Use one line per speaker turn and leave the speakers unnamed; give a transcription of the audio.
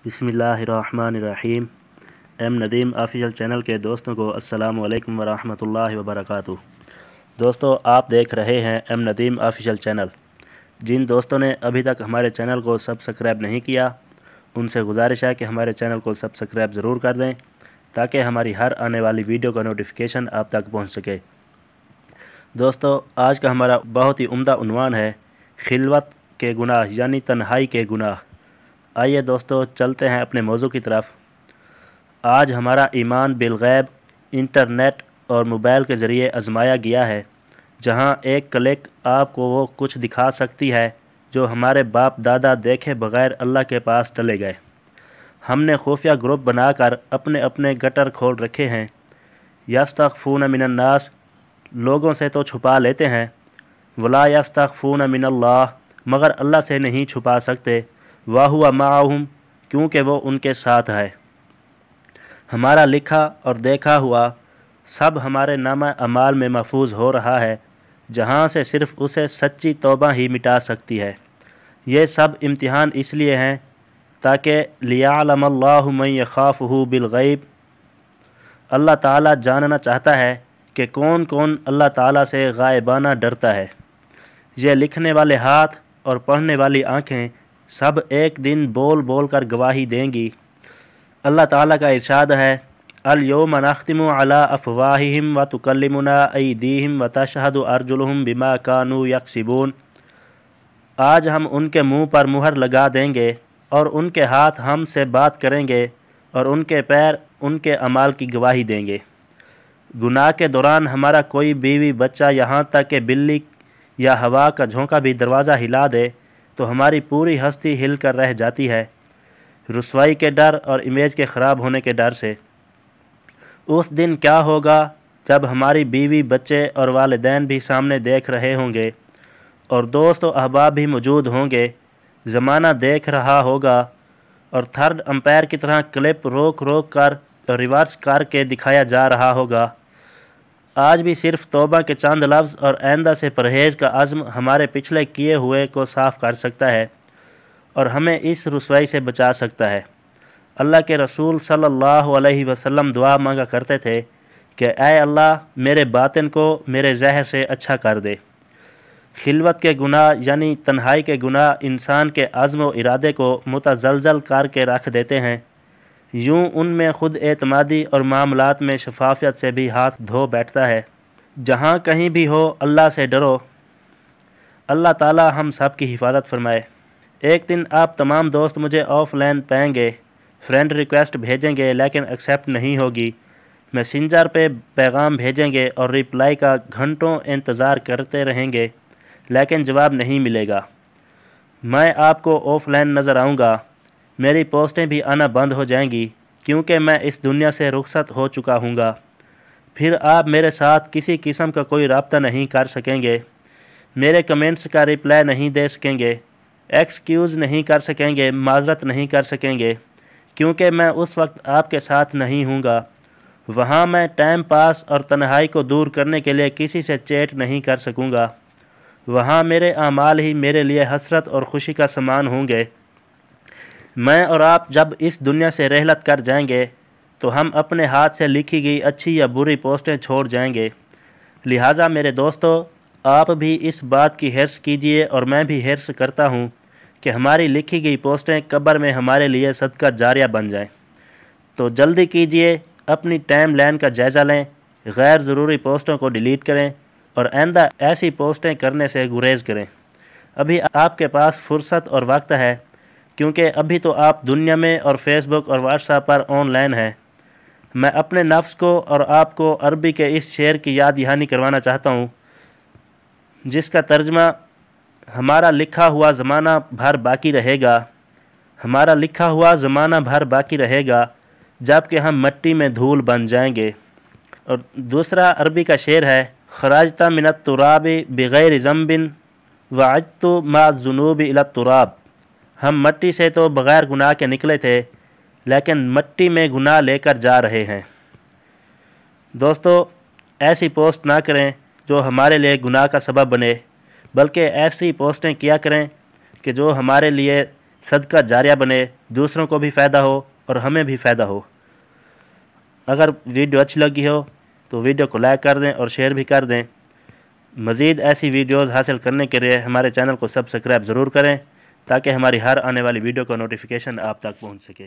बिस्मिल्लाहिर्रहमानिर्रहीम। M Nadeem official channel के दोस्तों को अस्सलाम वालेकुम वरहमतुल्लाहि वबरकातुहू। दोस्तों, आप देख रहे हैं एम नदीम ऑफिशियल चैनल। जिन दोस्तों ने अभी तक हमारे चैनल को सब्सक्राइब नहीं किया, उनसे गुजारिश है कि हमारे चैनल को सब्सक्राइब ज़रूर कर दें ताकि हमारी हर आने वाली वीडियो का नोटिफिकेशन आप तक पहुंच सके। दोस्तों, आज का हमारा बहुत ही उम्दा उन्वान है खिलवत के गुनाह यानी तन्हाई के गुनाह। आइए दोस्तों, चलते हैं अपने मौजू की तरफ। आज हमारा ईमान बिलगैब इंटरनेट और मोबाइल के ज़रिए आजमाया गया है, जहां एक क्लिक आपको वो कुछ दिखा सकती है जो हमारे बाप दादा देखे बग़ैर अल्लाह के पास चले गए। हमने खुफिया ग्रुप बनाकर अपने अपने गटर खोल रखे हैं। यस्तख़फ़ून मिनन्नास, लोगों से तो छुपा लेते हैं, वला यस्तख़फ़ून मिनल्लाह, मगर अल्लाह से नहीं छुपा सकते। वाहुवा माअहुम, क्योंकि वो उनके साथ है। हमारा लिखा और देखा हुआ सब हमारे नामा अमाल में महफूज हो रहा है, जहाँ से सिर्फ़ उसे सच्ची तौबा ही मिटा सकती है। ये सब इम्तिहान इसलिए हैं ताकि लियअलमल्लाहु मन यख़ाफ़ुहु बिलग़ैब, अल्लाह ताला जानना चाहता है कि कौन कौन अल्लाह ताला से गायबाना डरता है। ये लिखने वाले हाथ और पढ़ने वाली आँखें सब एक दिन बोल बोल कर गवाही देंगी। अल्लाह ताला का इरशाद है, अल यौम नख्तिमु अला अफ़वाहिहिम व तुकल्लिमुना अयदीहिम व तशहदु अर्जुलुहुम बिमा कानू यक्सिबून। आज हम उनके मुंह पर मुहर लगा देंगे और उनके हाथ हमसे बात करेंगे और उनके पैर उनके अमाल की गवाही देंगे। गुनाह के दौरान हमारा कोई बीवी बच्चा, यहाँ तक कि बिल्ली या हवा का झोंका भी दरवाज़ा हिला दे तो हमारी पूरी हस्ती हिल कर रह जाती है, रुसवाई के डर और इमेज के ख़राब होने के डर से। उस दिन क्या होगा जब हमारी बीवी, बच्चे और वालिदैन भी सामने देख रहे होंगे और दोस्त और अहबाब भी मौजूद होंगे। ज़माना देख रहा होगा और थर्ड अंपायर की तरह क्लिप रोक रोक कर और रिवर्स करके दिखाया जा रहा होगा। आज भी सिर्फ़ तौबा के चंद लफ्ज़ और आइंदा से परहेज़ का अज़्म हमारे पिछले किए हुए को साफ़ कर सकता है और हमें इस रुसवाई से बचा सकता है। अल्लाह के रसूल सल्लल्लाहु अलैहि वसल्लम दुआ मांगा करते थे कि ऐ अल्लाह, मेरे बातिन को मेरे ज़हर से अच्छा कर दे। खिलवत के गुनाह यानी तन्हाई के गुनाह इंसान के अज़्म व इरादे को मुतज़लज़ल करके रख देते हैं। यूँ उनमें ख़ुद एतमादी और मामलात में शफाफियत से भी हाथ धो बैठता है। जहाँ कहीं भी हो, अल्लाह से डरो। अल्लाह ताला हम सब की हिफाजत फरमाए। एक दिन आप तमाम दोस्त मुझे ऑफ़लाइन पाएंगे, फ्रेंड रिक्वेस्ट भेजेंगे लेकिन एक्सेप्ट नहीं होगी, मैसेंजर पे पैगाम भेजेंगे और रिप्लाई का घंटों इंतज़ार करते रहेंगे लेकिन जवाब नहीं मिलेगा। मैं आपको ऑफ़लाइन नज़र आऊँगा, मेरी पोस्टें भी आना बंद हो जाएंगी क्योंकि मैं इस दुनिया से रुखसत हो चुका हूँगा। फिर आप मेरे साथ किसी किस्म का कोई रब्ता नहीं कर सकेंगे, मेरे कमेंट्स का रिप्लाई नहीं दे सकेंगे, एक्सक्यूज़ नहीं कर सकेंगे, माज़रत नहीं कर सकेंगे, क्योंकि मैं उस वक्त आपके साथ नहीं हूँगा। वहाँ मैं टाइम पास और तन्हाई को दूर करने के लिए किसी से चैट नहीं कर सकूँगा। वहाँ मेरे आमाल ही मेरे लिए हसरत और खुशी का सामान होंगे। मैं और आप जब इस दुनिया से रहलत कर जाएंगे तो हम अपने हाथ से लिखी गई अच्छी या बुरी पोस्टें छोड़ जाएंगे। लिहाजा मेरे दोस्तों, आप भी इस बात की हिर्स कीजिए और मैं भी हिर्स करता हूँ कि हमारी लिखी गई पोस्टें कब्र में हमारे लिए सदका जारिया बन जाएं। तो जल्दी कीजिए, अपनी टाइम लाइन का जायज़ा लें, गैर ज़रूरी पोस्टों को डिलीट करें और आइंदा ऐसी पोस्टें करने से गुरेज़ करें। अभी आपके पास फुर्सत और वक्त है, क्योंकि अभी तो आप दुनिया में और फेसबुक और व्हाट्सएप पर ऑनलाइन हैं। मैं अपने नफ्स को और आपको अरबी के इस शेर की याद दहानी करवाना चाहता हूँ, जिसका तर्जमा हमारा लिखा हुआ ज़माना भर बाकी रहेगा, हमारा लिखा हुआ ज़माना भर बाकी रहेगा जबकि हम मिट्टी में धूल बन जाएंगे। और दूसरा अरबी का शेर है, खराजता मिनत तुराबी बिगैर ज़म्बिन वअजतु मा ज़ुनूबी इला तुराब। हम मिट्टी से तो बग़ैर गुनाह के निकले थे लेकिन मिट्टी में गुनाह लेकर जा रहे हैं। दोस्तों, ऐसी पोस्ट ना करें जो हमारे लिए गुनाह का सबब बने, बल्कि ऐसी पोस्टें किया करें कि जो हमारे लिए صدقہ جاریہ بنے، دوسروں کو بھی فائدہ ہو اور ہمیں بھی فائدہ ہو۔ اگر ویڈیو اچھی لگی ہو تو ویڈیو کو لائک کر دیں اور شیئر بھی کر دیں۔ مزید ایسی ویڈیوز حاصل کرنے کے لیے ہمارے چینل کو سبسکرائب ضرور کریں تاکہ ہماری ہر آنے والی ویڈیو کا نوٹیفیکیشن آپ تک پہنچ سکے۔